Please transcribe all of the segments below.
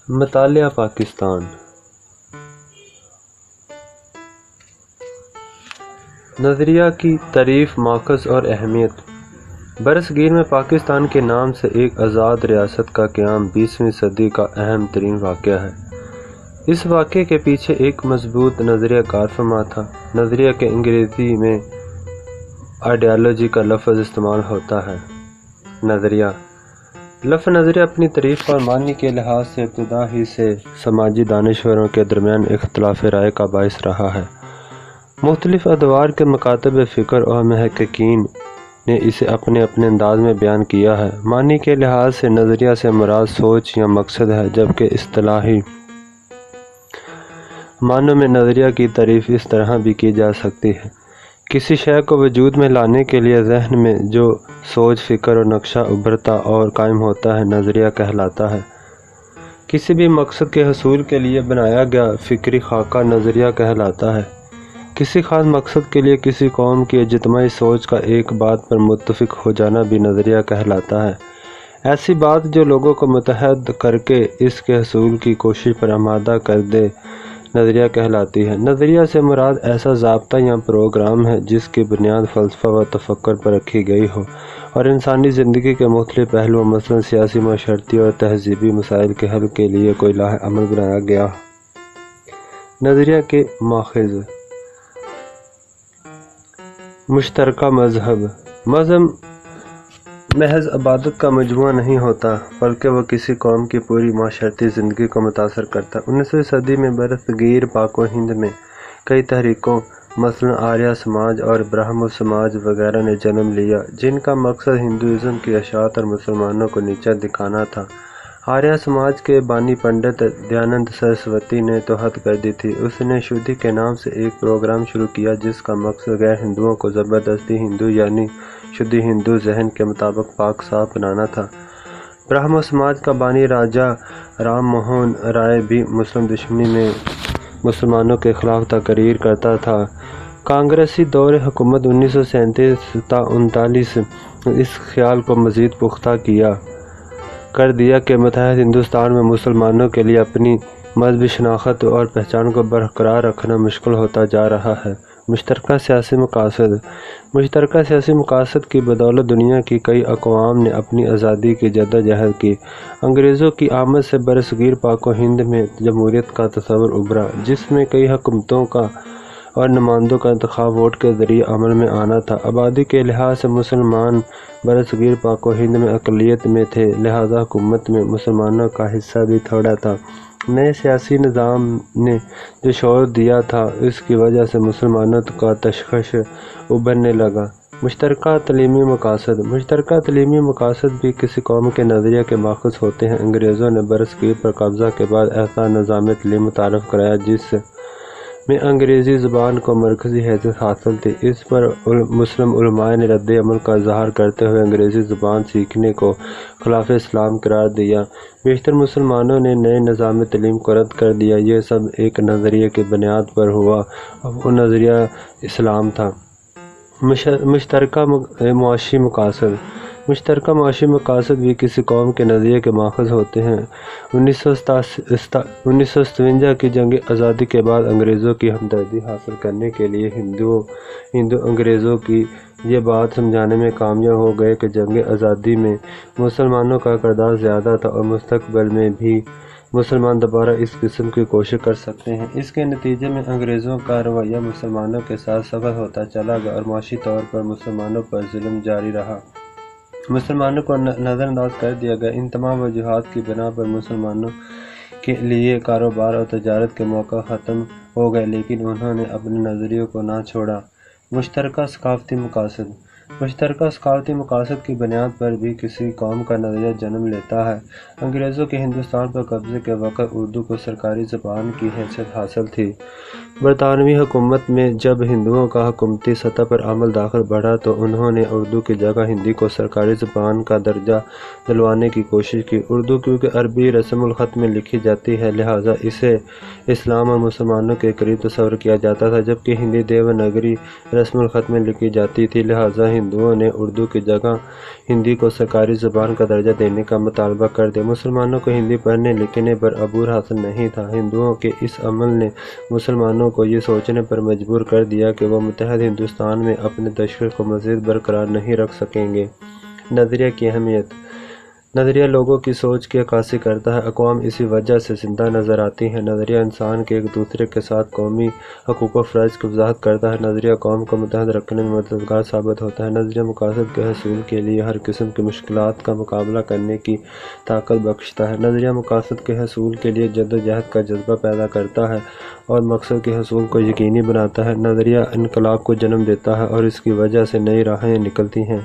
مطالعہ پاکستان۔ نظریہ کی تعریف، ماخذ اور اہمیت۔ برصغیر میں پاکستان کے نام سے ایک آزاد ریاست کا قیام 20ویں صدی کا اہم ترین واقعہ ہے۔ اس واقعے کے پیچھے ایک مضبوط نظریہ کار فرما تھا۔ نظریہ کے انگریزی میں آئیڈیالوجی کا لفظ استعمال ہوتا ہے۔ نظریہ لفظ نظریہ اپنی تعریف اور معنی کے لحاظ سے ابتدا ہی سے سماجی دانشوروں کے درمیان اختلاف رائے کا باعث رہا ہے۔ مختلف ادوار کے مکاتب فکر اور محققین نے اسے اپنے انداز میں بیان کیا ہے۔ معنی کے لحاظ سے نظریہ سے مراد سوچ یا مقصد ہے، جبکہ اصطلاحی معنوں میں نظریہ کی تعریف اس طرح بھی کی جا سکتی ہے: کسی شے کو وجود میں لانے کے لیے ذہن میں جو سوچ، فکر اور نقشہ ابھرتا اور قائم ہوتا ہے، نظریہ کہلاتا ہے۔ کسی بھی مقصد کے حصول کے لیے بنایا گیا فکری خاکہ نظریہ کہلاتا ہے۔ کسی خاص مقصد کے لیے کسی قوم کی اجتماعی سوچ کا ایک بات پر متفق ہو جانا بھی نظریہ کہلاتا ہے۔ ایسی بات جو لوگوں کو متحد کر کے اس کے حصول کی کوشش پر آمادہ کر دے، نظریہ کہلاتی ہے۔ نظریہ سے مراد ایسا ضابطہ یا پروگرام ہے جس کی بنیاد فلسفہ و تفکر پر رکھی گئی ہو اور انسانی زندگی کے مختلف پہلوؤں مثلاً سیاسی، معاشرتی اور تہذیبی مسائل کے حل کے لیے کوئی لاہ عمل بنایا گیا ہو۔ نظریہ کے ماخذ: مشترکہ مذہب۔ مذہب محض عبادت کا مجموعہ نہیں ہوتا، بلکہ وہ کسی قوم کی پوری معاشرتی زندگی کو متاثر کرتا ہے۔ 19ویں صدی میں برصغیر پاک و ہند میں کئی تحریکوں مثلاً آریہ سماج اور برہمو سماج وغیرہ نے جنم لیا، جن کا مقصد ہندوازم کی اشاعت اور مسلمانوں کو نیچا دکھانا تھا۔ آریہ سماج کے بانی پنڈت دیانند سرسوتی نے تو حد کر دی تھی۔ اس نے شدھی کے نام سے ایک پروگرام شروع کیا جس کا مقصد غیر ہندوؤں کو زبردستی ہندو یعنی شدھی ہندو ذہن کے مطابق پاک صاف بنانا تھا۔ برہمو سماج کا بانی راجا رام موہن رائے بھی مسلم دشمنی میں مسلمانوں کے خلاف تقریر کرتا تھا۔ کانگریسی دور حکومت 1937 تا 39 اس خیال کو مزید پختہ کر دیا کہ متحد ہندوستان میں مسلمانوں کے لیے اپنی مذہبی شناخت اور پہچان کو برقرار رکھنا مشکل ہوتا جا رہا ہے۔ مشترکہ سیاسی مقاصد۔ مشترکہ سیاسی مقاصد کی بدولت دنیا کی کئی اقوام نے اپنی آزادی کی جدوجہد کی۔ انگریزوں کی آمد سے برصغیر پاک و ہند میں جمہوریت کا تصور ابھرا، جس میں کئی حکومتوں کا اور نمائندوں کا انتخاب ووٹ کے ذریعے عمل میں آنا تھا۔ آبادی کے لحاظ سے مسلمان برصغیر پاک و ہند میں اقلیت میں تھے، لہذا حکومت میں مسلمانوں کا حصہ بھی تھوڑا تھا۔ نئے سیاسی نظام نے جو شعور دیا تھا، اس کی وجہ سے مسلمانوں کا تشخص ابھرنے لگا۔ مشترکہ تعلیمی مقاصد۔ مشترکہ تعلیمی مقاصد بھی کسی قوم کے نظریہ کے ماخذ ہوتے ہیں۔ انگریزوں نے برصغیر پر قبضہ کے بعد ایسا نظام تعلیم متعارف کرایا جس میں انگریزی زبان کو مرکزی حیثیت حاصل تھی۔ اس پر مسلم علماء نے رد عمل کا اظہار کرتے ہوئے انگریزی زبان سیکھنے کو خلاف اسلام قرار دیا۔ بیشتر مسلمانوں نے نئے نظام تعلیم کو رد کر دیا۔ یہ سب ایک نظریے کی بنیاد پر ہوا اور وہ نظریہ اسلام تھا۔ مشترکہ معاشی مقاصد۔ مشترکہ معاشی مقاصد بھی کسی قوم کے نظریے کے ماخذ ہوتے ہیں۔ 1957 کی جنگ آزادی کے بعد انگریزوں کی ہمدردی حاصل کرنے کے لیے ہندو انگریزوں کی یہ بات سمجھانے میں کامیاب ہو گئے کہ جنگ آزادی میں مسلمانوں کا کردار زیادہ تھا اور مستقبل میں بھی مسلمان دوبارہ اس قسم کی کوشش کر سکتے ہیں۔ اس کے نتیجے میں انگریزوں کا رویہ مسلمانوں کے ساتھ سخت ہوتا چلا گیا اور معاشی طور پر مسلمانوں پر ظلم جاری رہا۔ مسلمانوں کو نظر انداز کر دیا گیا۔ ان تمام وجوہات کی بنا پر مسلمانوں کے لیے کاروبار اور تجارت کے مواقع ختم ہو گئے، لیکن انہوں نے اپنے نظریوں کو نہ چھوڑا۔ مشترکہ ثقافتی مقاصد۔ مشترکہ ثقافتی مقاصد کی بنیاد پر بھی کسی قوم کا نظریہ جنم لیتا ہے۔ انگریزوں کے ہندوستان پر قبضے کے وقت اردو کو سرکاری زبان کی حیثیت حاصل تھی۔ برطانوی حکومت میں جب ہندوؤں کا حکومتی سطح پر عمل دخل بڑھا تو انہوں نے اردو کی جگہ ہندی کو سرکاری زبان کا درجہ دلوانے کی کوشش کی۔ اردو کیونکہ عربی رسم الخط میں لکھی جاتی ہے، لہٰذا اسے اسلام اور مسلمانوں کے قریب تصور کیا جاتا تھا، جبکہ ہندی دیوناگری رسم الخط میں لکھی جاتی تھی۔ لہٰذا ہندوؤں نے اردو کی جگہ ہندی کو سرکاری زبان کا درجہ دینے کا مطالبہ کر دیا۔ مسلمانوں کو ہندی پڑھنے لکھنے پر عبور حاصل نہیں تھا۔ ہندوؤں کے اس عمل نے مسلمانوں کو یہ سوچنے پر مجبور کر دیا کہ وہ متحد ہندوستان میں اپنے تشکیل کو مزید برقرار نہیں رکھ سکیں گے۔ نظریہ کی اہمیت۔ نظریہ لوگوں کی سوچ کی عکاسی کرتا ہے، اقوام اسی وجہ سے زندہ نظر آتی ہیں۔ نظریہ انسان کے ایک دوسرے کے ساتھ قومی حقوق و فرائض کی وضاحت کرتا ہے۔ نظریہ قوم کو متحد رکھنے میں مددگار ثابت ہوتا ہے۔ نظریہ مقاصد کے حصول کے لیے ہر قسم کی مشکلات کا مقابلہ کرنے کی طاقت بخشتا ہے۔ نظریہ مقاصد کے حصول کے لیے جدوجہد کا جذبہ پیدا کرتا ہے اور مقصد کے حصول کو یقینی بناتا ہے۔ نظریہ انقلاب کو جنم دیتا ہے اور اس کی وجہ سے نئی راہیں نکلتی ہیں۔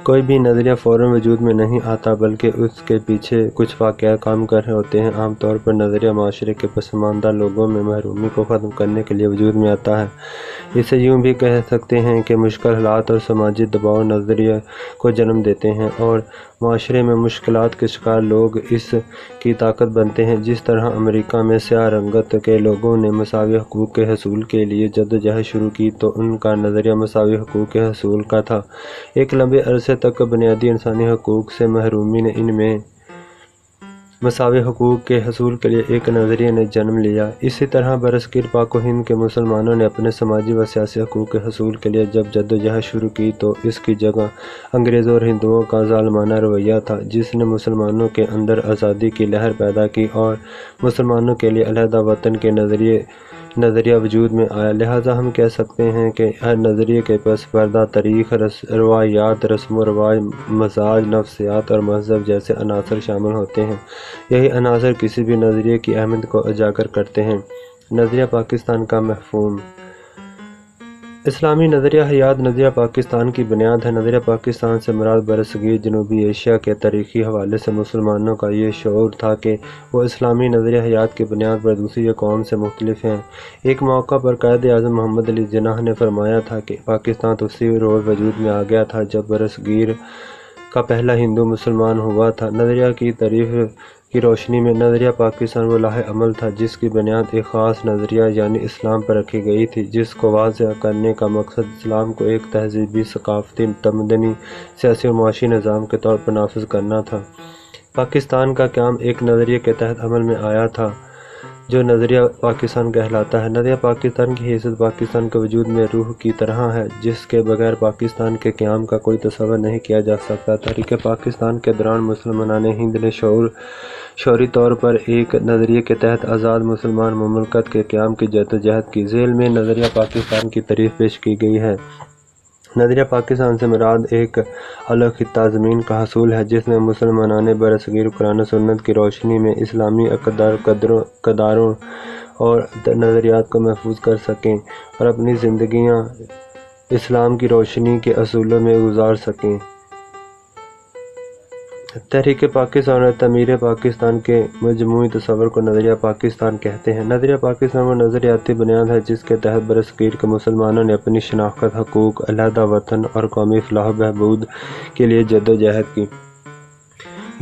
کوئی بھی نظریہ فوراً وجود میں نہیں آتا بلکہ اس کے پیچھے کچھ واقعات کام کر رہے ہوتے ہیں۔ عام طور پر نظریہ معاشرے کے پسماندہ لوگوں میں محرومی کو ختم کرنے کے لیے وجود میں آتا ہے۔ اسے یوں بھی کہہ سکتے ہیں کہ مشکل حالات اور سماجی دباؤ نظریہ کو جنم دیتے ہیں اور معاشرے میں مشکلات کے شکار لوگ اس کی طاقت بنتے ہیں۔ جس طرح امریکہ میں سیاہ رنگت کے لوگوں نے مساوی حقوق کے حصول کے لیے جدوجہد شروع کی تو ان کا نظریہ مساوی حقوق کے حصول کا تھا۔ ایک لمبے عرصے تک بنیادی انسانی حقوق سے محرومی نے ان میں مساوی حقوق کے حصول کے لیے ایک نظریے نے جنم لیا۔ اسی طرح برصغیر پاک و ہند کے مسلمانوں نے اپنے سماجی و سیاسی حقوق کے حصول کے لیے جب جدوجہد شروع کی تو اس کی جگہ انگریزوں اور ہندوؤں کا ظالمانہ رویہ تھا، جس نے مسلمانوں کے اندر آزادی کی لہر پیدا کی اور مسلمانوں کے لیے علیحدہ وطن کے نظریہ وجود میں آیا۔ لہٰذا ہم کہہ سکتے ہیں کہ ہر نظریے کے پس پردہ تاریخ، روایات، رسم و رواج، مزاج، نفسیات اور مذہب جیسے عناصر شامل ہوتے ہیں۔ یہی عناصر کسی بھی نظریے کی اہمیت کو اجاگر کرتے ہیں۔ نظریہ پاکستان کا مفہوم۔ اسلامی نظریہ حیات نظریہ پاکستان کی بنیاد ہے۔ نظریہ پاکستان سے مراد برصغیر جنوبی ایشیا کے تاریخی حوالے سے مسلمانوں کا یہ شعور تھا کہ وہ اسلامی نظریہ حیات کی بنیاد پر دوسری اقوام سے مختلف ہیں۔ ایک موقع پر قائد اعظم محمد علی جناح نے فرمایا تھا کہ پاکستان تو اسی روز وجود میں آ گیا تھا جب برصغیر کا پہلا ہندو مسلمان ہوا تھا۔ نظریہ کی تعریف کی روشنی میں نظریہ پاکستان وہ لاہ عمل تھا جس کی بنیاد ایک خاص نظریہ یعنی اسلام پر رکھی گئی تھی، جس کو واضح کرنے کا مقصد اسلام کو ایک تہذیبی، ثقافتی، تمدنی، سیاسی اور معاشی نظام کے طور پر نافذ کرنا تھا۔ پاکستان کا قیام ایک نظریے کے تحت عمل میں آیا تھا جو نظریہ پاکستان کہلاتا ہے۔ نظریہ پاکستان کی حیثیت پاکستان کے وجود میں روح کی طرح ہے جس کے بغیر پاکستان کے قیام کا کوئی تصور نہیں کیا جا سکتا۔ تحریک پاکستان کے دوران مسلمانان ہند نے شعوری طور پر ایک نظریے کے تحت آزاد مسلمان مملکت کے قیام کی جدوجہد کی۔ ذیل میں نظریہ پاکستان کی تعریف پیش کی گئی ہے۔ نظریہ پاکستان سے مراد ایک الگ خطہ زمین کا حصول ہے جس میں مسلمانان برصغیر قرآن و سنت کی روشنی میں اسلامی اقداروں اور نظریات کو محفوظ کر سکیں اور اپنی زندگیاں اسلام کی روشنی کے اصولوں میں گزار سکیں۔ تحریک پاکستان اور تعمیر پاکستان کے مجموعی تصور کو نظریہ پاکستان کہتے ہیں۔ نظریہ پاکستان وہ نظریاتی بنیاد ہے جس کے تحت برصغیر کے مسلمانوں نے اپنی شناخت، حقوق، علیحدہ وطن اور قومی فلاح و بہبود کے لیے جدوجہد کی۔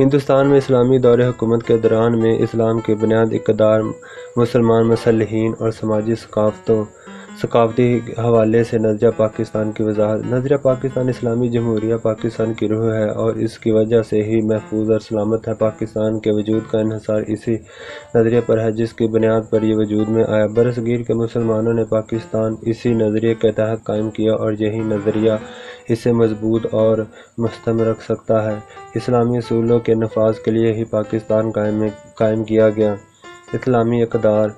ہندوستان میں اسلامی دور حکومت کے دوران میں اسلام کی بنیاد اقدار، مسلمان مسلحین اور سماجی ثقافتی حوالے سے نظریہ پاکستان کی وضاحت۔ نظریہ پاکستان اسلامی جمہوریہ پاکستان کی روح ہے اور اس کی وجہ سے ہی محفوظ اور سلامت ہے۔ پاکستان کے وجود کا انحصار اسی نظریے پر ہے جس کی بنیاد پر یہ وجود میں آیا۔ برصغیر کے مسلمانوں نے پاکستان اسی نظریے کے تحت قائم کیا اور یہی نظریہ اسے مضبوط اور مستحکم رکھ سکتا ہے۔ اسلامی اصولوں کے نفاذ کے لیے ہی پاکستان قائم کیا گیا۔ اسلامی اقدار۔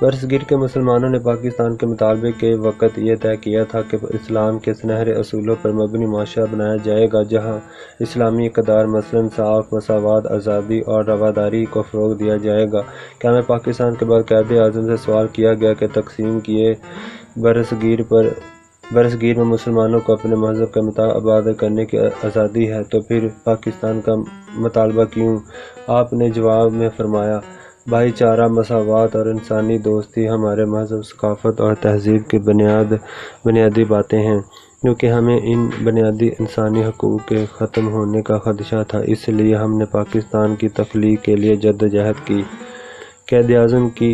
برصغیر کے مسلمانوں نے پاکستان کے مطالبے کے وقت یہ طے کیا تھا کہ اسلام کے سنہرے اصولوں پر مبنی معاشرہ بنایا جائے گا جہاں اسلامی اقدار مثلاً انصاف، مساوات، آزادی اور رواداری کو فروغ دیا جائے گا۔ قیام پاکستان کے بعد قائد اعظم سے سوال کیا گیا کہ تقسیم کیے برصغیر میں مسلمانوں کو اپنے مذہب کے مطابق عبادت کرنے کی آزادی ہے تو پھر پاکستان کا مطالبہ کیوں؟ آپ نے جواب میں فرمایا، بھائی چارہ، مساوات اور انسانی دوستی ہمارے مذہب، ثقافت اور تہذیب کی بنیادی باتیں ہیں، کیونکہ ہمیں ان بنیادی انسانی حقوق کے ختم ہونے کا خدشہ تھا، اس لیے ہم نے پاکستان کی تخلیق کے لیے جدوجہد کی۔ قائد-اعظم کی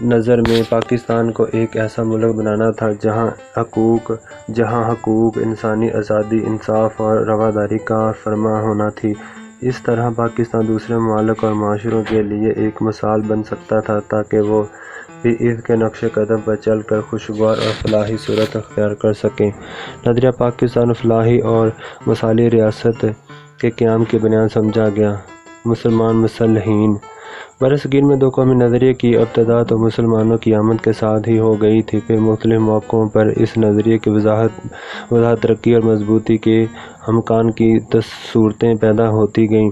نظر میں پاکستان کو ایک ایسا ملک بنانا تھا جہاں حقوق، انسانی آزادی، انصاف اور رواداری کا فرما ہونا تھی۔ اس طرح پاکستان دوسرے ممالک اور معاشروں کے لیے ایک مثال بن سکتا تھا تاکہ وہ بھی اس کے نقش قدم پر چل کر خوشگوار اور فلاحی صورت اختیار کر سکیں۔ نظریہ پاکستان فلاحی اور مثالی ریاست کے قیام کی بنیاد سمجھا گیا۔ مسلمان مسلحین۔ برصغیر میں دو قومی نظریے کی ابتدا تو مسلمانوں کی آمد کے ساتھ ہی ہو گئی تھی، پھر مختلف موقعوں پر اس نظریے کی وضاحت، ترقی اور مضبوطی کے امکان کی صورتیں پیدا ہوتی گئیں۔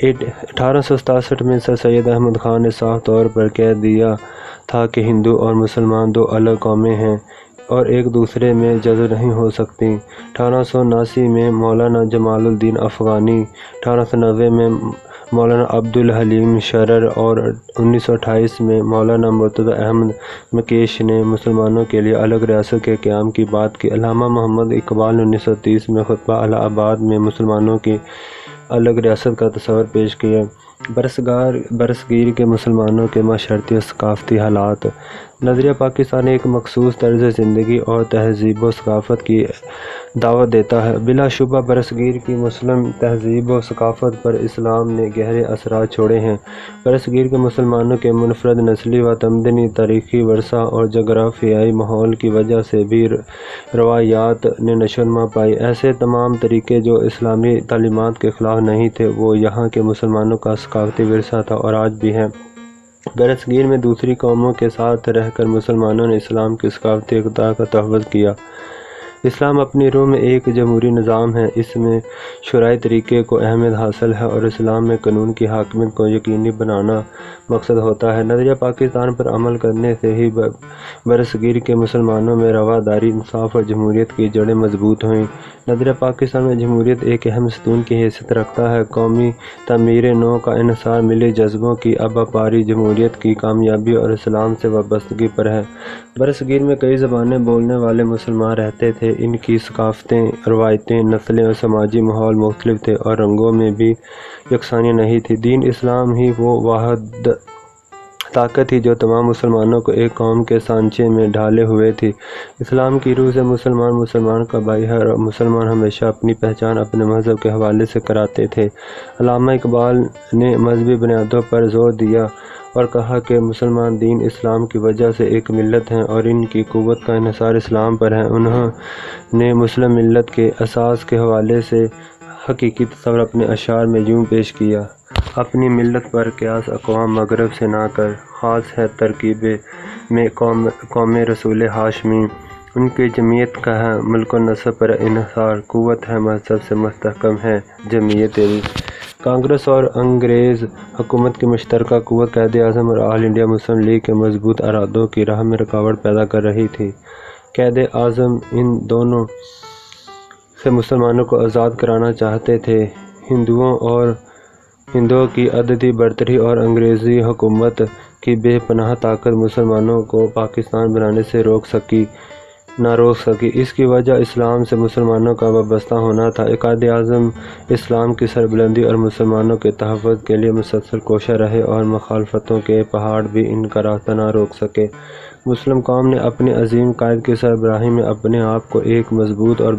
1867 میں سر سید احمد خان نے صاف طور پر کہہ دیا تھا کہ ہندو اور مسلمان دو الگ قومیں ہیں اور ایک دوسرے میں جزو نہیں ہو سکتیں۔ 1879 میں مولانا جمال الدین افغانی، 1890 میں مولانا عبدالحلیم شرر اور 1928 میں مولانا مرتضیٰ احمد مکیش نے مسلمانوں کے لیے الگ ریاست کے قیام کی بات کی۔ علامہ محمد اقبال نے 1930 میں خطبہ الہ آباد میں مسلمانوں کی الگ ریاست کا تصور پیش کیا۔ برصغیر کے مسلمانوں کے معاشرتی و ثقافتی حالات۔ نظریہ پاکستان ایک مخصوص طرز زندگی اور تہذیب و ثقافت کی دعوت دیتا ہے۔ بلا شبہ برصغیر کی مسلم تہذیب و ثقافت پر اسلام نے گہرے اثرات چھوڑے ہیں۔ برصغیر کے مسلمانوں کے منفرد نسلی و تمدنی تاریخی ورثہ اور جغرافیائی ماحول کی وجہ سے بھی روایات نے نشوونما پائی۔ ایسے تمام طریقے جو اسلامی تعلیمات کے خلاف نہیں تھے، وہ یہاں کے مسلمانوں کا ثقافتی ورثہ تھا اور آج بھی ہے۔ برصغیر میں دوسری قوموں کے ساتھ رہ کر مسلمانوں نے اسلام کی ثقافتی اقدار کا تحفظ کیا۔ اسلام اپنی روح میں ایک جمہوری نظام ہے، اس میں شرعی طریقے کو اہمیت حاصل ہے اور اسلام میں قانون کی حاکمیت کو یقینی بنانا مقصد ہوتا ہے۔ نظریہ پاکستان پر عمل کرنے سے ہی برصغیر کے مسلمانوں میں رواداری، انصاف اور جمہوریت کی جڑیں مضبوط ہوئیں۔ نظریہ پاکستان میں جمہوریت ایک اہم ستون کی حیثیت رکھتا ہے۔ قومی تعمیر نو کا انحصار ملی جذبوں کی ابا پاری، جمہوریت کی کامیابی اور اسلام سے وابستگی پر ہے۔ برصغیر میں کئی زبانیں بولنے والے مسلمان رہتے تھے۔ ان کی ثقافتیں، روایتیں، نسلیں اور سماجی ماحول مختلف تھے اور رنگوں میں بھی یکسانیت نہیں تھی۔ دین اسلام ہی وہ واحد طاقت تھی جو تمام مسلمانوں کو ایک قوم کے سانچے میں ڈھالے ہوئے تھی۔ اسلام کی روح سے مسلمان کا بھائی ہے اور مسلمان ہمیشہ اپنی پہچان اپنے مذہب کے حوالے سے کراتے تھے۔ علامہ اقبال نے مذہبی بنیادوں پر زور دیا اور کہا کہ مسلمان دین اسلام کی وجہ سے ایک ملت ہیں اور ان کی قوت کا انحصار اسلام پر ہے۔ انہوں نے مسلم ملت کے اساس کے حوالے سے حقیقی تصور اپنے اشعار میں یوں پیش کیا: اپنی ملت پر قیاس اقوام مغرب سے نہ کر، خاص ہے ترکیب میں قوم رسول ہاشمی۔ ان کی جمعیت کا ہے ملک و نسب پر انحصار، قوت ہے مذہب سے مستحکم ہے جمعیت تیری۔ کانگریس اور انگریز حکومت کی مشترکہ قوت قائد اعظم اور آل انڈیا مسلم لیگ کے مضبوط ارادوں کی راہ میں رکاوٹ پیدا کر رہی تھی۔ قائد اعظم ان دونوں سے مسلمانوں کو آزاد کرانا چاہتے تھے۔ ہندوؤں کی عددی برتری اور انگریزی حکومت کی بے پناہ طاقت مسلمانوں کو پاکستان بنانے سے نہ روک سکی۔ اس کی وجہ اسلام سے مسلمانوں کا وابستہ ہونا تھا۔ قائد اعظم اسلام کی سربلندی اور مسلمانوں کے تحفظ کے لیے مسلسل کوشاں رہے اور مخالفتوں کے پہاڑ بھی ان کا راستہ نہ روک سکے۔ مسلم قوم نے اپنے عظیم قائد کی سربراہی میں اپنے آپ کو ایک مضبوط اور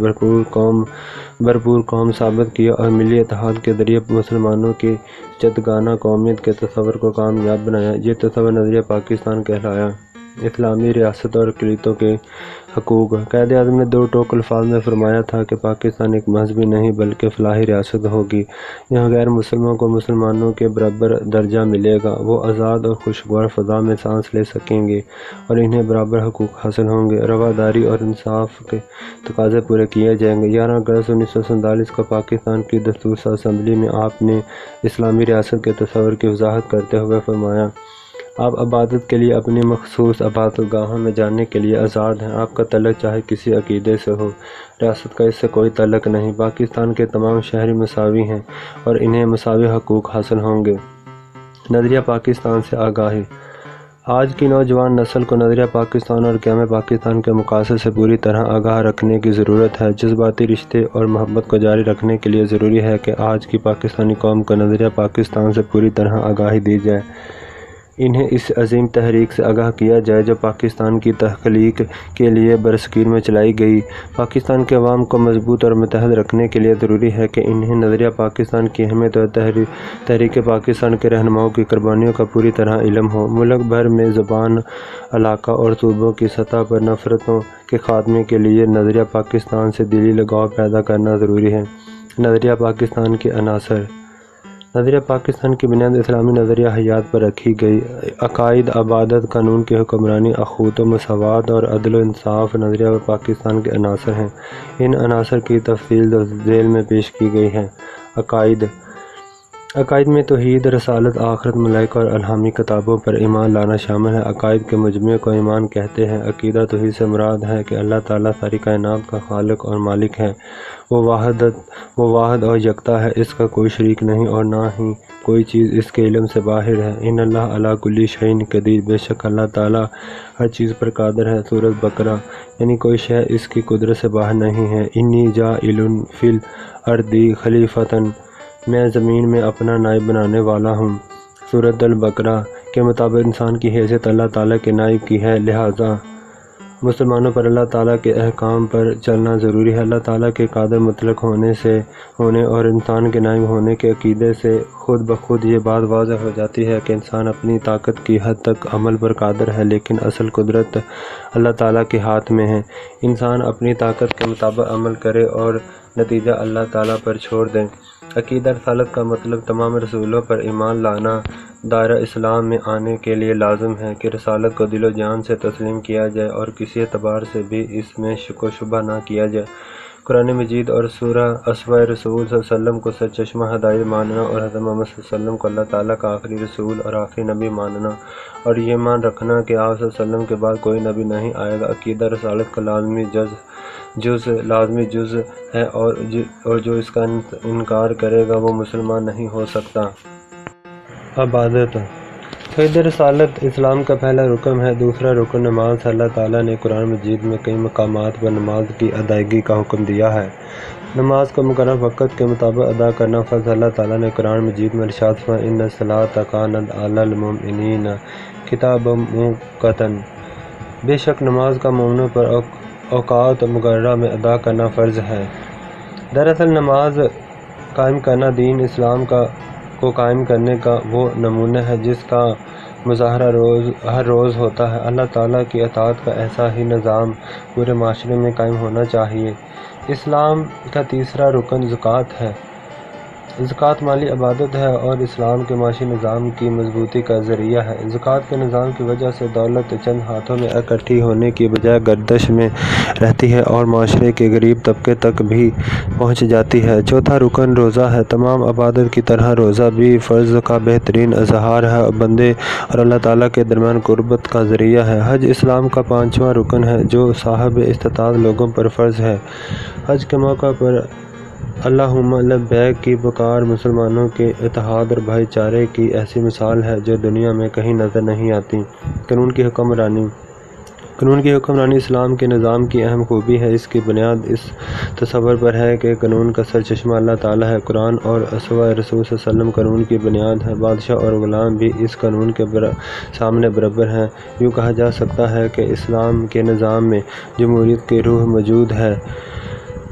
بھرپور قوم ثابت کیا اور ملی اتحاد کے ذریعے مسلمانوں کی جداگانہ قومیت کے تصور کو کامیاب بنایا۔ یہ تصور نظریہ پاکستان کہلایا۔ اسلامی ریاست اور اقلیتوں کے حقوق۔ قائد اعظم نے دو ٹوک الفاظ میں فرمایا تھا کہ پاکستان ایک مذہبی نہیں بلکہ فلاحی ریاست ہوگی۔ یہاں غیر مسلموں کو مسلمانوں کے برابر درجہ ملے گا، وہ آزاد اور خوشگوار فضا میں سانس لے سکیں گے اور انہیں برابر حقوق حاصل ہوں گے۔ رواداری اور انصاف کے تقاضے پورے کیے جائیں گے۔ 11 اگست 1947 کو پاکستان کی دستور ساز اسمبلی میں آپ نے اسلامی ریاست کے تصور کی وضاحت کرتے ہوئے فرمایا: آپ عبادت کے لیے اپنی مخصوص عبادت گاہوں میں جانے کے لیے آزاد ہیں۔ آپ کا تعلق چاہے کسی عقیدے سے ہو، ریاست کا اس سے کوئی تعلق نہیں۔ پاکستان کے تمام شہری مساوی ہیں اور انہیں مساوی حقوق حاصل ہوں گے۔ نظریہ پاکستان سے آگاہی۔ آج کی نوجوان نسل کو نظریہ پاکستان اور قیام پاکستان کے مقاصد سے پوری طرح آگاہ رکھنے کی ضرورت ہے۔ جذباتی رشتے اور محبت کو جاری رکھنے کے لیے ضروری ہے کہ آج کی پاکستانی قوم کو نظریہ پاکستان سے پوری طرح آگاہی دی جائے۔ انہیں اس عظیم تحریک سے آگاہ کیا جائے جو پاکستان کی تخلیق کے لیے برصغیر میں چلائی گئی۔ پاکستان کے عوام کو مضبوط اور متحد رکھنے کے لیے ضروری ہے کہ انہیں نظریہ پاکستان کی اہمیت اور تحریک پاکستان کے رہنماؤں کی قربانیوں کا پوری طرح علم ہو۔ ملک بھر میں زبان، علاقہ اور صوبوں کی سطح پر نفرتوں کے خاتمے کے لیے نظریہ پاکستان سے دلی لگاؤ پیدا کرنا ضروری ہے۔ نظریہ پاکستان کے عناصر۔ نظریہ پاکستان کی بنیاد اسلامی نظریہ حیات پر رکھی گئی۔ عقائد، عبادت، قانون کی حکمرانی، اخوت و مساوات اور عدل و انصاف نظریہ پاکستان کے عناصر ہیں۔ ان عناصر کی تفصیل ذیل میں پیش کی گئی ہے۔ عقائد میں توحید، رسالت، آخرت، ملائکہ اور الہامی کتابوں پر ایمان لانا شامل ہے۔ عقائد کے مجموعے کو ایمان کہتے ہیں۔ عقیدہ توحید سے مراد ہے کہ اللہ تعالیٰ ساری کائنات کا خالق اور مالک ہے۔ وہ واحد اور یکتا ہے، اس کا کوئی شریک نہیں اور نہ ہی کوئی چیز اس کے علم سے باہر ہے۔ ان اللہ علی کل شیء قدیر، بے شک اللہ تعالیٰ ہر چیز پر قادر ہے۔ سورۃ بقرہ۔ یعنی کوئی شے اس کی قدرت سے باہر نہیں ہے۔ انی جاعل فی الارض خلیفۃ، میں زمین میں اپنا نائب بنانے والا ہوں۔ سورۃ البقرہ کے مطابق انسان کی حیثیت اللہ تعالیٰ کے نائب کی ہے، لہٰذا مسلمانوں پر اللہ تعالیٰ کے احکام پر چلنا ضروری ہے۔ اللہ تعالیٰ کے قادر مطلق ہونے اور انسان کے نائب ہونے کے عقیدے سے خود بخود یہ بات واضح ہو جاتی ہے کہ انسان اپنی طاقت کی حد تک عمل پر قادر ہے، لیکن اصل قدرت اللہ تعالیٰ کے ہاتھ میں ہے۔ انسان اپنی طاقت کے مطابق عمل کرے اور نتیجہ اللہ تعالیٰ پر چھوڑ دے۔ عقیدہ رسالت کا مطلب تمام رسولوں پر ایمان لانا دائرہ اسلام میں آنے کے لیے لازم ہے کہ رسالت کو دل و جان سے تسلیم کیا جائے اور کسی اعتبار سے بھی اس میں شک و شبہ نہ کیا جائے۔ قرآن مجید اور سورہ اسوہ رسول صلی اللہ علیہ وسلم کو سرچشمہ ہدایت ماننا اور حضرت محمد صلی اللہ علیہ وسلم کو اللہ تعالیٰ کا آخری رسول اور آخری نبی ماننا اور یہ مان رکھنا کہ آپ صلی اللہ علیہ وسلم کے بعد کوئی نبی نہیں آئے گا، عقیدہ رسالت کا لازمی جز ہے اور جو اس کا انکار کرے گا وہ مسلمان نہیں ہو سکتا۔ عبادت۔ توحید رسالت اسلام کا پہلا رکن ہے۔ دوسرا رکن نماز ہے۔ اللہ تعالیٰ نے قرآن مجید میں کئی مقامات پر نماز کی ادائیگی کا حکم دیا ہے۔ نماز کو مقررہ وقت کے مطابق ادا کرنا فرض ہے۔ اللہ تعالیٰ نے قرآن مجید میں ارشاد فرمایا ان الصلاۃ کانت علی المؤمنین کتابا موقوتا، بے شک نماز کا مومنوں پر اوقات مقررہ میں ادا کرنا فرض ہے۔ دراصل نماز قائم کرنا دین اسلام کو قائم کرنے کا وہ نمونہ ہے جس کا مظاہرہ ہر روز ہوتا ہے۔ اللہ تعالیٰ کی اطاعت کا ایسا ہی نظام پورے معاشرے میں قائم ہونا چاہیے۔ اسلام کا تیسرا رکن زکوٰۃ ہے۔ زکوٰۃ مالی عبادت ہے اور اسلام کے معاشی نظام کی مضبوطی کا ذریعہ ہے۔ زکوٰۃ کے نظام کی وجہ سے دولت چند ہاتھوں میں اکٹھی ہونے کی بجائے گردش میں رہتی ہے اور معاشرے کے غریب طبقے تک بھی پہنچ جاتی ہے۔ چوتھا رکن روزہ ہے۔ تمام عبادت کی طرح روزہ بھی فرض کا بہترین اظہار ہے اور بندے اور اللہ تعالیٰ کے درمیان قربت کا ذریعہ ہے۔ حج اسلام کا پانچواں رکن ہے جو صاحب استطاعت لوگوں پر فرض ہے۔ حج کے موقع پر اللہم لبیک کی پکار مسلمانوں کے اتحاد اور بھائی چارے کی ایسی مثال ہے جو دنیا میں کہیں نظر نہیں آتی۔ قانون کی حکمرانی اسلام کے نظام کی اہم خوبی ہے۔ اس کی بنیاد اس تصور پر ہے کہ قانون کا سرچشمہ اللہ تعالیٰ ہے۔ قرآن اور اسوہ رسول صلی اللہ علیہ وسلم قانون کی بنیاد ہے۔ بادشاہ اور غلام بھی اس قانون کے سامنے برابر ہیں۔ یوں کہا جا سکتا ہے کہ اسلام کے نظام میں جمہوریت کی روح موجود ہے۔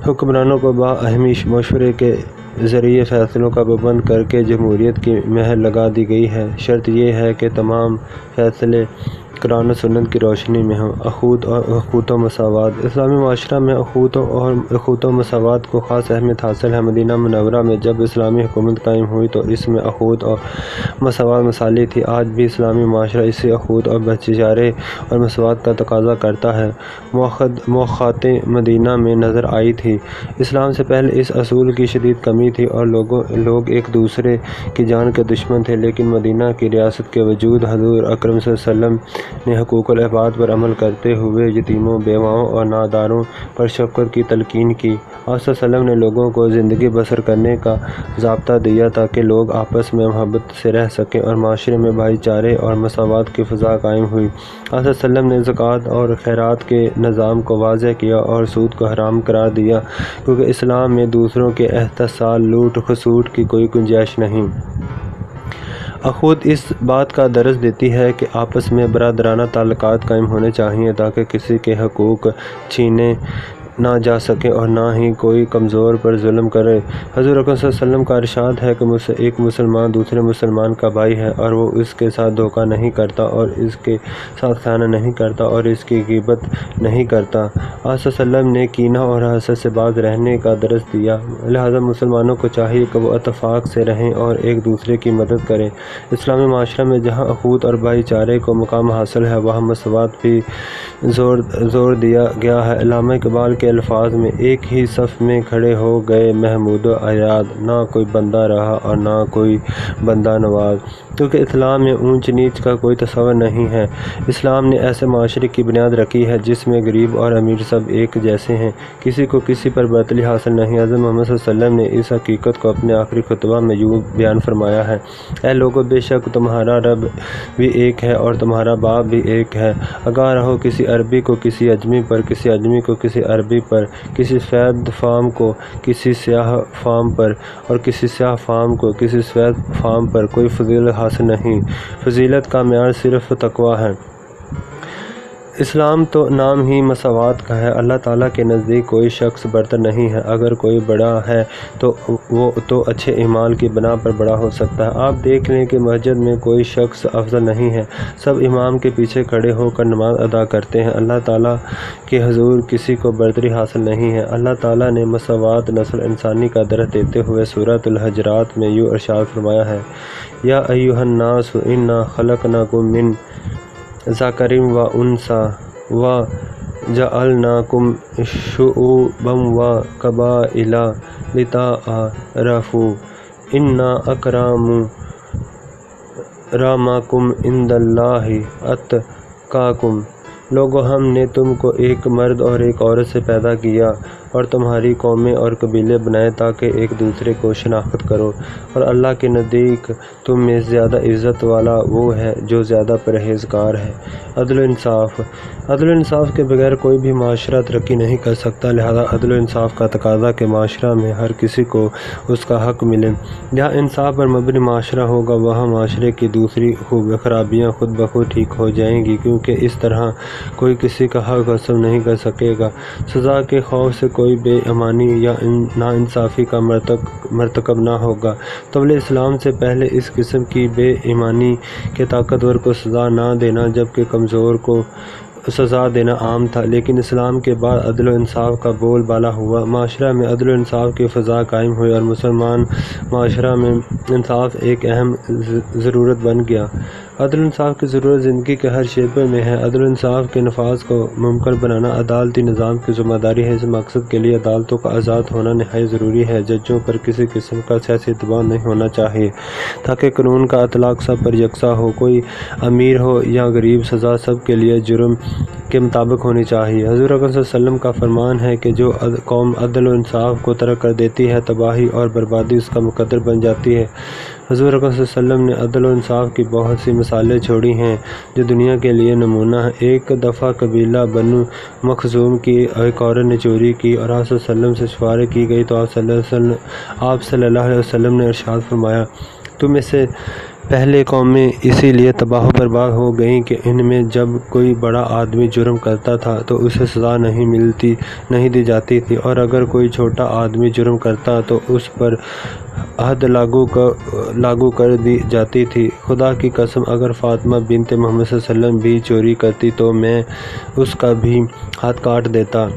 حکمرانوں کو باہمی مشورے کے ذریعے فیصلوں کا پابند کر کے جمہوریت کی مہر لگا دی گئی ہے۔ شرط یہ ہے کہ تمام فیصلے قرآن و سنت کی روشنی میں ہوں۔ اخوت و مساوات۔ اسلامی معاشرہ میں اخوت و مساوات کو خاص اہمیت حاصل ہے۔ مدینہ منورہ میں جب اسلامی حکومت قائم ہوئی تو اس میں اخوت اور مساوات مثالی تھی۔ آج بھی اسلامی معاشرہ اسی اخوت اور بھائی چارے اور مساوات کا تقاضا کرتا ہے۔ موخاتیں مدینہ میں نظر آئی تھیں۔ اسلام سے پہلے اس اصول کی شدید کمی تھی اور لوگ ایک دوسرے کی جان کے دشمن تھے، لیکن مدینہ کی ریاست کے وجود، حضور اکرم صلی اللہ علیہ وسلم نے حقوق العباد پر عمل کرتے ہوئے یتیموں، بیواؤں اور ناداروں پر شفقت کی تلقین کی۔ آپ صلی اللہ علیہ وسلم نے لوگوں کو زندگی بسر کرنے کا ضابطہ دیا تاکہ لوگ آپس میں محبت سے رہ سکیں اور معاشرے میں بھائی چارے اور مساوات کی فضا قائم ہوئی۔ آپ صلی اللہ علیہ وسلم نے زکوٰۃ اور خیرات کے نظام کو واضح کیا اور سود کو حرام قرار دیا، کیونکہ اسلام میں دوسروں کے استحصال، لوٹ کھسوٹ کی کوئی گنجائش نہیں۔ اخوت اس بات کا درس دیتی ہے کہ آپس میں برادرانہ تعلقات قائم ہونے چاہئیں تاکہ کسی کے حقوق چھینے نہ جا سکیں اور نہ ہی کوئی کمزور پر ظلم کرے۔ حضور اکرم صلی اللہ علیہ وسلم کا ارشاد ہے کہ ایک مسلمان دوسرے مسلمان کا بھائی ہے اور وہ اس کے ساتھ دھوکہ نہیں کرتا اور اس کے ساتھ خیانت نہیں کرتا اور اس کی غیبت نہیں کرتا۔ آپ صلی اللہ علیہ وسلم نے کینہ اور حسد سے باز رہنے کا درس دیا، لہٰذا مسلمانوں کو چاہیے کہ وہ اتفاق سے رہیں اور ایک دوسرے کی مدد کریں۔ اسلامی معاشرہ میں جہاں اخوت اور بھائی چارے کو مقام حاصل ہے وہاں مساوات بھی زور دیا گیا ہے۔ علامہ اقبال کے الفاظ میں ایک ہی صف میں کھڑے ہو گئے محمود و ایاد، نہ کوئی بندہ رہا اور نہ کوئی بندہ نواز، کیونکہ اسلام میں اونچ نیچ کا کوئی تصور نہیں ہے۔ اسلام نے ایسے معاشرے کی بنیاد رکھی ہے جس میں غریب اور امیر سب ایک جیسے ہیں، کسی کو کسی پر برتری حاصل نہیں۔ حضرت محمد صلی اللہ علیہ وسلم نے اس حقیقت کو اپنے آخری خطبہ میں یوں بیان فرمایا ہے: اے لوگو، بے شک تمہارا رب بھی ایک ہے اور تمہارا باپ بھی ایک ہے۔ آگاہ رہو، کسی عربی کو کسی اجمی پر، کسی اجمی کو کسی عربی پر، کسی سفید فام کو کسی سیاہ فام پر اور کسی سیاہ فام کو کسی سفید فام پر کوئی فضیلت حاصل نہیں۔ فضیلت کا معیار صرف تقویٰ ہے۔ اسلام تو نام ہی مساوات کا ہے۔ اللہ تعالیٰ کے نزدیک کوئی شخص برتر نہیں ہے۔ اگر کوئی بڑا ہے تو وہ تو اچھے اعمال کی بنا پر بڑا ہو سکتا ہے۔ آپ دیکھ لیں کہ مسجد میں کوئی شخص افضل نہیں ہے، سب امام کے پیچھے کھڑے ہو کر نماز ادا کرتے ہیں۔ اللہ تعالیٰ کے حضور کسی کو برتری حاصل نہیں ہے۔ اللہ تعالیٰ نے مساوات نسل انسانی کا درس دیتے ہوئے سورۃ الحجرات میں یوں ارشاد فرمایا ہے: یا ایھا الناس انا خلقناکم من ذکر و انثی وجعلناکم شعوبا و قبائل لتعارفوا ان اکرمکم عند اللہ اتقاکم۔ لوگو، ہم نے تم کو ایک مرد اور ایک عورت سے پیدا کیا اور تمہاری قومیں اور قبیلے بنائے تاکہ ایک دوسرے کو شناخت کرو، اور اللہ کے نزدیک تم میں زیادہ عزت والا وہ ہے جو زیادہ پرہیزگار ہے۔ عدل و انصاف۔ عدل و انصاف کے بغیر کوئی بھی معاشرہ ترقی نہیں کر سکتا، لہذا عدل و انصاف کا تقاضا کہ معاشرہ میں ہر کسی کو اس کا حق ملے۔ جہاں انصاف پر مبنی معاشرہ ہوگا وہاں معاشرے کی دوسری خرابیاں خود بخود ٹھیک ہو جائیں گی، کیونکہ اس طرح کوئی کسی کا حق غصب نہیں کر سکے گا۔ سزا کے خوف سے کوئی بے ایمانی یا ناانصافی کا مرتکب نہ ہوگا۔ طول اسلام سے پہلے اس قسم کی بے ایمانی کے طاقتور کو سزا نہ دینا جبکہ کمزور کو سزا دینا عام تھا، لیکن اسلام کے بعد عدل و انصاف کا بول بالا ہوا، معاشرہ میں عدل و انصاف کی فضا قائم ہوئی اور مسلمان معاشرہ میں انصاف ایک اہم ضرورت بن گیا۔ عدل و انصاف کی ضرورت زندگی کے ہر شعبے میں ہے۔ عدل و انصاف کے نفاذ کو ممکن بنانا عدالتی نظام کی ذمہ داری ہے۔ اس مقصد کے لیے عدالتوں کا آزاد ہونا نہایت ضروری ہے۔ ججوں پر کسی قسم کا سیاسی دباؤ نہیں ہونا چاہیے تاکہ قانون کا اطلاق سب پر یکساں ہو، کوئی امیر ہو یا غریب، سزا سب کے لیے جرم کے مطابق ہونی چاہیے۔ حضور اکرم صلی اللہ علیہ وسلم کا فرمان ہے کہ جو قوم عدل و انصاف کو ترک کر دیتی ہے تباہی اور بربادی اس کا مقدر بن جاتی ہے۔ حضور اکرم صلی اللہ علیہ وسلم نے عدل و انصاف کی بہت سی مثالیں چھوڑی ہیں جو دنیا کے لیے نمونہ ہیں۔ ایک دفعہ قبیلہ بنو مخزوم کی ایک عورت نے چوری کی اور آپ صلی اللہ علیہ وسلم سے سفارش کی گئی تو آپ صلی اللہ علیہ وسلم نے ارشاد فرمایا: تم میں سے پہلے قومیں اسی لیے تباہ و برباد ہو گئیں کہ ان میں جب کوئی بڑا آدمی جرم کرتا تھا تو اسے سزا نہیں دی جاتی تھی، اور اگر کوئی چھوٹا آدمی جرم کرتا تو اس پر حد لاگو کر دی جاتی تھی۔ خدا کی قسم، اگر فاطمہ بنت محمد صلی اللہ علیہ وسلم بھی چوری کرتی تو میں اس کا بھی ہاتھ کاٹ دیتا۔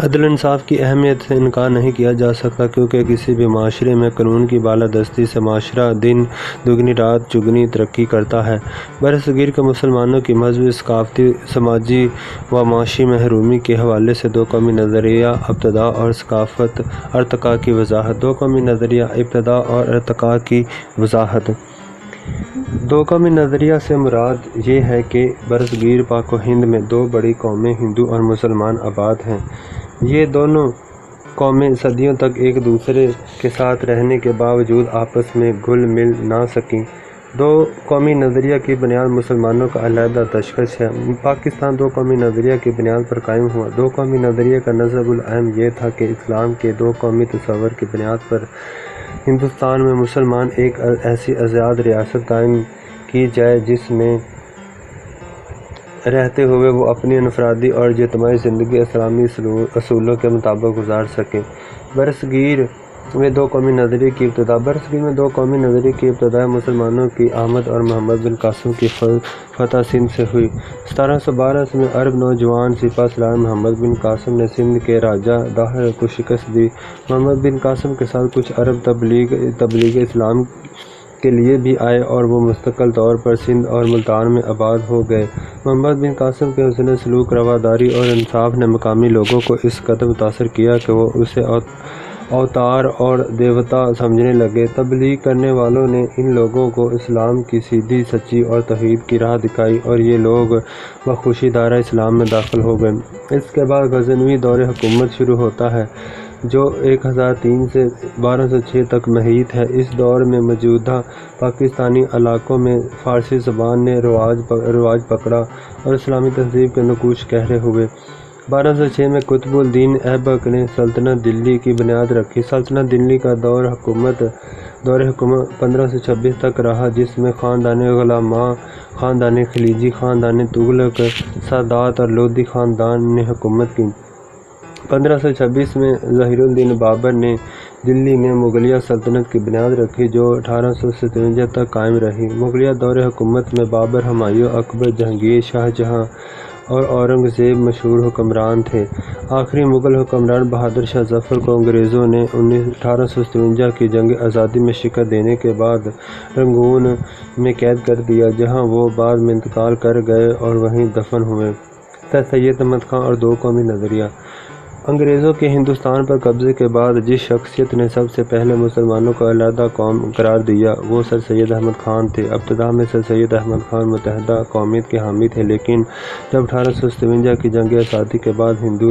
عدل و انصاف کی اہمیت سے انکار نہیں کیا جا سکتا، کیونکہ کسی بھی معاشرے میں قانون کی بالادستی سے معاشرہ دن دگنی رات چگنی ترقی کرتا ہے۔ برصغیر کے مسلمانوں کی مذہبی، ثقافتی، سماجی و معاشی محرومی کے حوالے سے دو قومی نظریہ ابتداء اور ثقافت ارتقاء کی وضاحت۔ دو قومی نظریہ ابتداء اور ارتقاء کی وضاحت۔ دو قومی نظریہ سے مراد یہ ہے کہ برصغیر پاک و ہند میں دو بڑی قومیں ہندو اور مسلمان آباد ہیں۔ یہ دونوں قومیں صدیوں تک ایک دوسرے کے ساتھ رہنے کے باوجود آپس میں گھل مل نہ سکیں۔ دو قومی نظریہ کی بنیاد مسلمانوں کا علیحدہ تشخص ہے۔ پاکستان دو قومی نظریہ کی بنیاد پر قائم ہوا۔ دو قومی نظریے کا نصب العین یہ تھا کہ اسلام کے دو قومی تصور کی بنیاد پر ہندوستان میں مسلمان ایک ایسی آزاد ریاست قائم کی جائے جس میں رہتے ہوئے وہ اپنی انفرادی اور اجتماعی زندگی اسلامی اصولوں کے مطابق گزار سکیں۔ برصغیر میں دو قومی نظریے کی ابتدا مسلمانوں کی آمد اور محمد بن قاسم کی فتح سندھ سے ہوئی۔ 1712 میں عرب نوجوان سپہ سالار محمد بن قاسم نے سندھ کے راجہ داہر کو شکست دی۔ محمد بن قاسم کے ساتھ کچھ عرب تبلیغ اسلام کے لیے بھی آئے اور وہ مستقل طور پر سندھ اور ملتان میں آباد ہو گئے۔ محمد بن قاسم کے حسن سلوک، رواداری اور انصاف نے مقامی لوگوں کو اس قدر متاثر کیا کہ وہ اسے اوتار اور دیوتا سمجھنے لگے۔ تبلیغ کرنے والوں نے ان لوگوں کو اسلام کی سیدھی سچی اور توحید کی راہ دکھائی اور یہ لوگ بخوشی دائرہ اسلام میں داخل ہو گئے۔ اس کے بعد غزنوی دور حکومت شروع ہوتا ہے جو 1003 سے 1206 تک محیط ہے۔ اس دور میں موجودہ پاکستانی علاقوں میں فارسی زبان نے رواج پکڑا اور اسلامی تہذیب کے نقوش گہرے ہوئے۔ 1206 میں قطب الدین ایبک نے سلطنت دلی کی بنیاد رکھی۔ سلطنت دلی کا دور حکومت 1526 تک رہا جس میں خاندان غلاماں، خاندان خلجی، خاندان تغلق، سادات اور لودھی خاندان نے حکومت کی۔ 1526 میں ظہیر الدین بابر نے دلی میں مغلیہ سلطنت کی بنیاد رکھی جو 1857 تک قائم رہی۔ مغلیہ دور حکومت میں بابر، ہمایوں، اکبر، جہانگیر، شاہ جہاں اور اورنگ زیب مشہور حکمران تھے۔ آخری مغل حکمران بہادر شاہ ظفر کو انگریزوں نے 1857 کی جنگ آزادی میں شکست دینے کے بعد رنگون میں قید کر دیا جہاں وہ بعد میں انتقال کر گئے اور وہیں دفن ہوئے۔ سر سید احمد خان اور دو قومی نظریہ۔ انگریزوں کے ہندوستان پر قبضے کے بعد جس شخصیت نے سب سے پہلے مسلمانوں کو علیحدہ قوم قرار دیا وہ سر سید احمد خان تھے۔ ابتدا میں سر سید احمد خان متحدہ قومیت کے حامی تھے لیکن جب 1857 کی جنگ آزادی کے بعد ہندو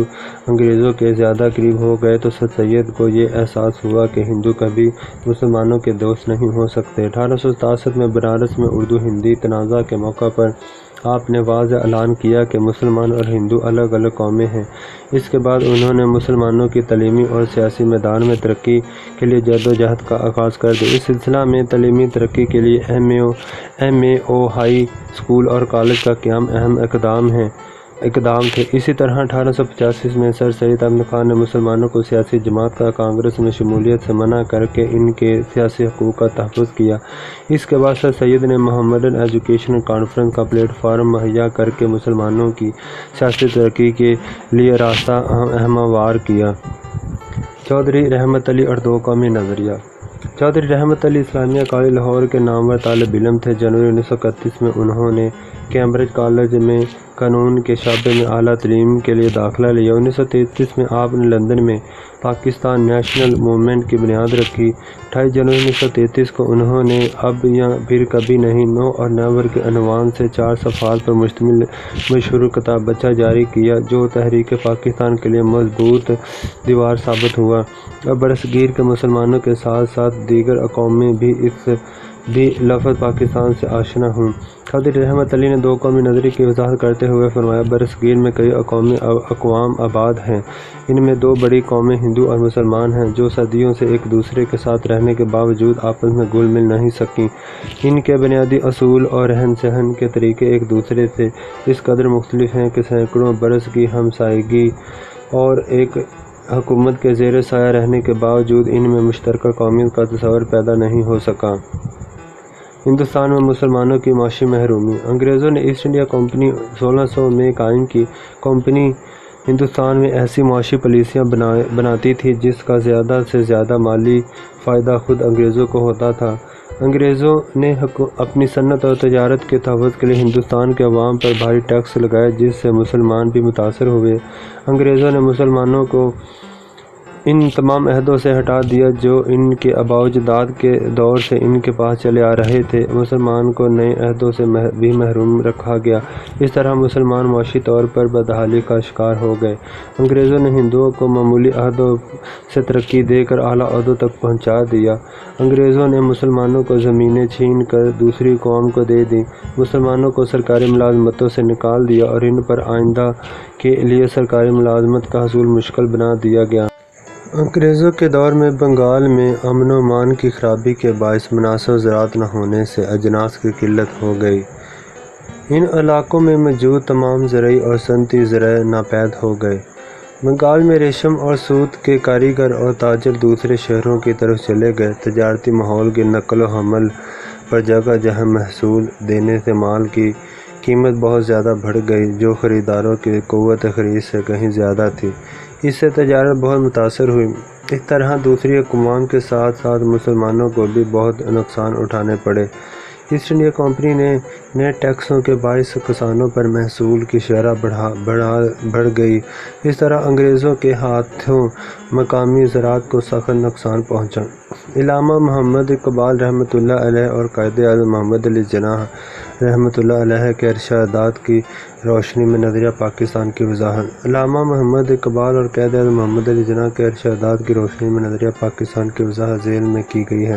انگریزوں کے زیادہ قریب ہو گئے تو سر سید کو یہ احساس ہوا کہ ہندو کبھی مسلمانوں کے دوست نہیں ہو سکتے۔ 1867 میں بنارس میں اردو ہندی تنازع کے موقع پر آپ نے واضح اعلان کیا کہ مسلمان اور ہندو الگ الگ قومیں ہیں۔ اس کے بعد انہوں نے مسلمانوں کی تعلیمی اور سیاسی میدان میں ترقی کے لیے جدوجہد کا آغاز کر دیا۔ اس سلسلہ میں تعلیمی ترقی کے لیے ایم اے او ہائی اسکول اور کالج کا قیام اہم اقدام تھے۔ اسی طرح 1885 میں سر سید احمد خان نے مسلمانوں کو سیاسی جماعت کا کانگریس میں شمولیت سے منع کر کے ان کے سیاسی حقوق کا تحفظ کیا۔ اس کے بعد سر سید نے محمدن ایجوکیشن کانفرنس کا پلیٹ فارم مہیا کر کے مسلمانوں کی سیاسی ترقی کے لیے راستہ ہموار کیا۔ چودھری رحمت علی اور دو قومی نظریہ۔ چودھری رحمت علی اسلامیہ کالج لاہور کے نامور طالب علم تھے۔ جنوری 1931 میں انہوں نے کیمبرج کالج میں قانون کے شعبے میں اعلیٰ تعلیم کے لیے داخلہ لیا۔ 1933 میں آپ نے لندن میں پاکستان نیشنل موومنٹ کی بنیاد رکھی۔ 28 جنوری 1933 کو انہوں نے اب یا پھر کبھی نہیں، نو اور نیور کے عنوان سے 4 صفحات پر مشتمل مشہور کتابچہ جاری کیا جو تحریک پاکستان کے لیے مضبوط دیوار ثابت ہوا اور برصغیر کے مسلمانوں کے ساتھ ساتھ دیگر اقوامیں بھی لفظ پاکستان سے آشنا ہوں۔ چودھری رحمت علی نے دو قومی نظریے کی وضاحت کرتے ہوئے فرمایا، برصغیر میں کئی اقوام آباد ہیں۔ ان میں دو بڑی قومیں ہندو اور مسلمان ہیں جو صدیوں سے ایک دوسرے کے ساتھ رہنے کے باوجود آپس میں گھل مل نہیں سکیں۔ ان کے بنیادی اصول اور رہن سہن کے طریقے ایک دوسرے سے اس قدر مختلف ہیں کہ سینکڑوں برس کی ہمسائیگی اور ایک حکومت کے زیر سایہ رہنے کے باوجود ان میں مشترکہ قومیت کا تصور پیدا نہیں ہو سکا۔ ہندوستان میں مسلمانوں کی معاشی محرومی۔ انگریزوں نے ایسٹ انڈیا کمپنی 1600 میں قائم کی۔ کمپنی ہندوستان میں ایسی معاشی پالیسیاں بناتی تھی جس کا زیادہ سے زیادہ مالی فائدہ خود انگریزوں کو ہوتا تھا۔ انگریزوں نے اپنی صنعت اور تجارت کے تحفظ کے لیے ہندوستان کے عوام پر بھاری ٹیکس لگائے جس سے مسلمان بھی متاثر ہوئے۔ انگریزوں نے مسلمانوں کو ان تمام عہدوں سے ہٹا دیا جو ان کے آباء و اجداد کے دور سے ان کے پاس چلے آ رہے تھے۔ مسلمان کو نئے عہدوں سے بھی محروم رکھا گیا۔ اس طرح مسلمان معاشی طور پر بدحالی کا شکار ہو گئے۔ انگریزوں نے ہندوؤں کو معمولی عہدوں سے ترقی دے کر اعلیٰ عہدوں تک پہنچا دیا۔ انگریزوں نے مسلمانوں کو زمینیں چھین کر دوسری قوم کو دے دیں، مسلمانوں کو سرکاری ملازمتوں سے نکال دیا اور ان پر آئندہ کے لیے سرکاری ملازمت کا حصول مشکل بنا دیا گیا۔ انگریزوں کے دور میں بنگال میں امن و امان کی خرابی کے باعث مناسب زراعت نہ ہونے سے اجناس کی قلت ہو گئی۔ ان علاقوں میں موجود تمام زرعی اور صنعتی ذرائع ناپید ہو گئے۔ بنگال میں ریشم اور سوت کے کاریگر اور تاجر دوسرے شہروں کی طرف چلے گئے۔ تجارتی ماحول کی نقل و حمل پر جگہ جگہ محصول دینے سے مال کی قیمت بہت زیادہ بڑھ گئی، جو خریداروں کی قوت خرید سے کہیں زیادہ تھی۔ اس سے تجارت بہت متاثر ہوئی۔ اس طرح دوسری اقوام کے ساتھ ساتھ مسلمانوں کو بھی بہت نقصان اٹھانے پڑے۔ ایسٹ انڈیا کمپنی نے نئے ٹیکسوں کے باعث کسانوں پر محصول کی شرح بڑھ گئی۔ اس طرح انگریزوں کے ہاتھوں مقامی زراعت کو سخت نقصان پہنچا۔ علامہ محمد اقبال رحمۃ اللہ علیہ اور قائد اعظم محمد علی جناح رحمۃ اللہ علیہ کے ارشادات کی روشنی میں نظریہ پاکستان کی وضاحت۔ علامہ محمد اقبال اور قائد اعظم محمد علی جناح کے ارشادات کی روشنی میں نظریہ پاکستان کی وضاحت ذیل میں کی گئی ہے۔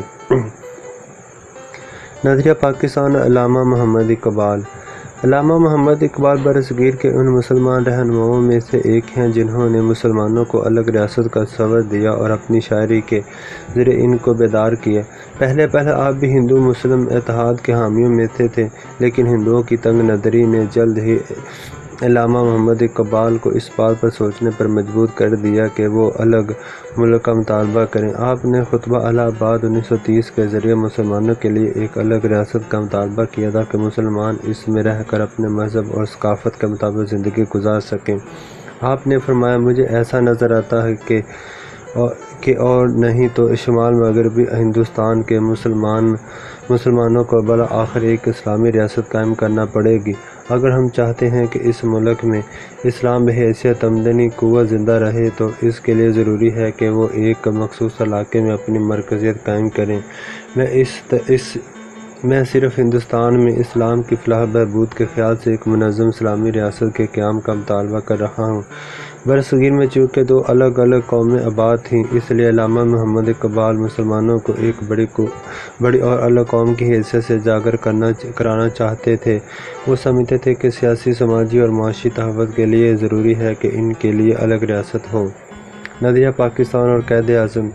نظریہ پاکستان علامہ محمد اقبال۔ علامہ محمد اقبال برصغیر کے ان مسلمان رہنماؤں میں سے ایک ہیں جنہوں نے مسلمانوں کو الگ ریاست کا تصور دیا اور اپنی شاعری کے ذریعے ان کو بیدار کیا۔ پہلے آپ بھی ہندو مسلم اتحاد کے حامیوں میں سے تھے، لیکن ہندوؤں کی تنگ نظری نے جلد ہی علامہ محمد اقبال کو اس بات پر سوچنے پر مجبور کر دیا کہ وہ الگ ملک کا مطالبہ کریں۔ آپ نے خطبہ الہ آباد 1930 کے ذریعے مسلمانوں کے لیے ایک الگ ریاست کا مطالبہ کیا تاکہ مسلمان اس میں رہ کر اپنے مذہب اور ثقافت کے مطابق زندگی گزار سکیں۔ آپ نے فرمایا، مجھے ایسا نظر آتا ہے کہ اور نہیں تو شمال مغربی ہندوستان کے مسلمانوں کو بالآخر ایک اسلامی ریاست قائم کرنا پڑے گی۔ اگر ہم چاہتے ہیں کہ اس ملک میں اسلام بحیثیت تمدنی قوت زندہ رہے تو اس کے لیے ضروری ہے کہ وہ ایک مخصوص علاقے میں اپنی مرکزیت قائم کریں۔ میں صرف ہندوستان میں اسلام کی فلاح و بہبود کے خیال سے ایک منظم اسلامی ریاست کے قیام کا مطالبہ کر رہا ہوں۔ برصغیر میں چونکہ دو الگ الگ قومیں آباد تھیں، اس لیے علامہ محمد اقبال مسلمانوں کو ایک بڑی اور الگ قوم کی حیثیت سے اجاگر کرانا چاہتے تھے۔ وہ سمجھتے تھے کہ سیاسی، سماجی اور معاشی تحفظ کے لیے ضروری ہے کہ ان کے لیے الگ ریاست ہو۔ نظریہ پاکستان اور قائد اعظم۔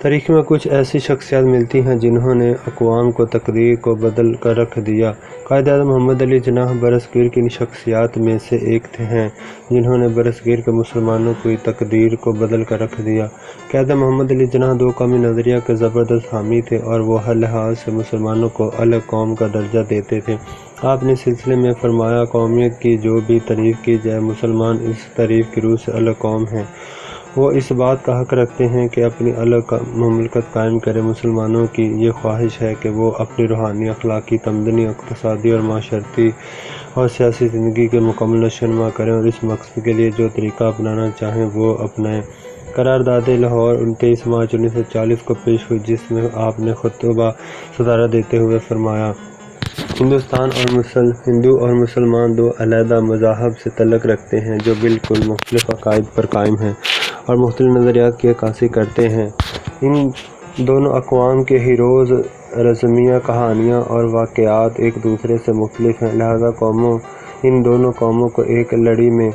تاریخ میں کچھ ایسی شخصیات ملتی ہیں جنہوں نے اقوام کو تقدیر کو بدل کر رکھ دیا۔ قائد اعظم محمد علی جناح برصغیر کی ان شخصیات میں سے ایک ہیں جنہوں نے برصغیر کے مسلمانوں کی تقدیر کو بدل کر رکھ دیا۔ قائد اعظم محمد علی جناح دو قومی نظریہ کے زبردست حامی تھے اور وہ ہر لحاظ سے مسلمانوں کو الگ قوم کا درجہ دیتے تھے۔ آپ نے اس سلسلے میں فرمایا، قومیت کی جو بھی تعریف کی جائے، مسلمان اس تعریف کی روح سے الگ قوم ہیں۔ وہ اس بات کا حق رکھتے ہیں کہ اپنی الگ مملکت قائم کریں۔ مسلمانوں کی یہ خواہش ہے کہ وہ اپنی روحانی، اخلاقی، تمدنی، اقتصادی اور معاشرتی اور سیاسی زندگی کے مکمل نشو و نما کریں اور اس مقصد کے لیے جو طریقہ اپنانا چاہیں وہ اپنائیں۔ قرارداد لاہور 29 مارچ 1940 کو پیش ہوئی، جس میں آپ نے خطبہ صدارت دیتے ہوئے فرمایا، ہندو اور مسلمان دو علیحدہ مذاہب سے تعلق رکھتے ہیں جو بالکل مختلف عقائد پر قائم ہیں اور مختلف نظریات کی عکاسی کرتے ہیں۔ ان دونوں اقوام کے ہیروز، رزمیہ، کہانیاں اور واقعات ایک دوسرے سے مختلف ہیں، لہذا ان دونوں قوموں کو ایک لڑی میں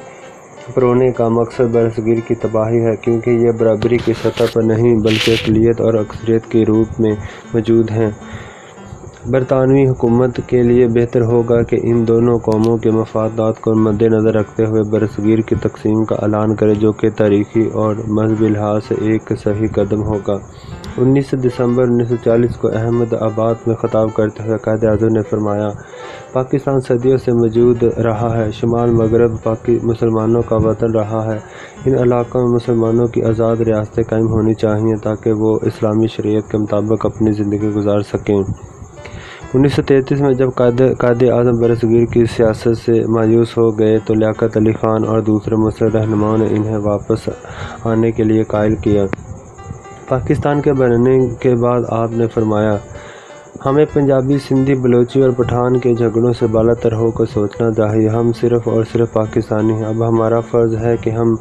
پرونے کا مقصد برصغیر کی تباہی ہے، کیونکہ یہ برابری کی سطح پر نہیں بلکہ اقلیت اور اکثریت کے روپ میں موجود ہیں۔ برطانوی حکومت کے لیے بہتر ہوگا کہ ان دونوں قوموں کے مفادات کو مد نظر رکھتے ہوئے برصغیر کی تقسیم کا اعلان کرے، جو کہ تاریخی اور مذہبی لحاظ سے ایک صحیح قدم ہوگا۔ 19 دسمبر 1940 کو احمد آباد میں خطاب کرتے ہوئے قائد اعظم نے فرمایا، پاکستان صدیوں سے موجود رہا ہے، شمال مغرب مسلمانوں کا وطن رہا ہے۔ ان علاقوں میں مسلمانوں کی آزاد ریاستیں قائم ہونی چاہئیں تاکہ وہ اسلامی شریعت کے مطابق اپنی زندگی گزار سکیں۔ 1933 میں جب قائد اعظم برصغیر کی سیاست سے مایوس ہو گئے تو لیاقت علی خان اور دوسرے مسلح رہنماؤں نے انہیں واپس آنے کے لیے قائل کیا۔ پاکستان کے بننے کے بعد آپ نے فرمایا، ہمیں پنجابی، سندھی، بلوچی اور پٹھان کے جھگڑوں سے بالا تر ہو کر سوچنا چاہیے۔ ہم صرف اور صرف پاکستانی ہیں۔ اب ہمارا فرض ہے کہ ہم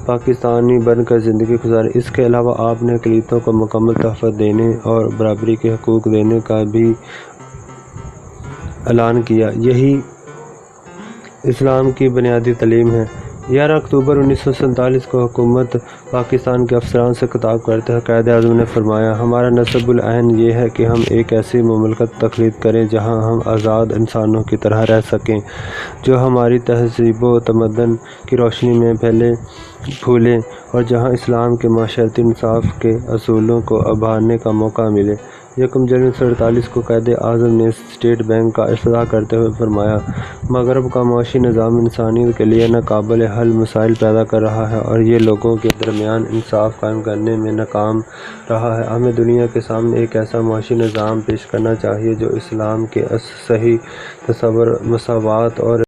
پاکستانی بن کر زندگی گزاریں۔ اس کے علاوہ آپ نے اقلیتوں کو مکمل تحفظ دینے اور برابری کے حقوق دینے کا بھی اعلان کیا۔ یہی اسلام کی بنیادی تعلیم ہے۔ 11 اکتوبر 1947 کو حکومت پاکستان کے افسران سے خطاب کرتے ہوئے قائد اعظم نے فرمایا، ہمارا نصب العین یہ ہے کہ ہم ایک ایسی مملکت تخلیق کریں جہاں ہم آزاد انسانوں کی طرح رہ سکیں، جو ہماری تہذیب و تمدن کی روشنی میں پھلے پھولے اور جہاں اسلام کے معاشرتی انصاف کے اصولوں کو ابھارنے کا موقع ملے۔ 1 جنوری 1948 کو قائد اعظم نے اسٹیٹ بینک کا افتتاح کرتے ہوئے فرمایا، مغرب کا معاشی نظام انسانیت کے لیے ناقابل حل مسائل پیدا کر رہا ہے اور یہ لوگوں کے درمیان انصاف قائم کرنے میں ناکام رہا ہے۔ ہمیں دنیا کے سامنے ایک ایسا معاشی نظام پیش کرنا چاہیے جو اسلام کے صحیح تصور، مساوات اور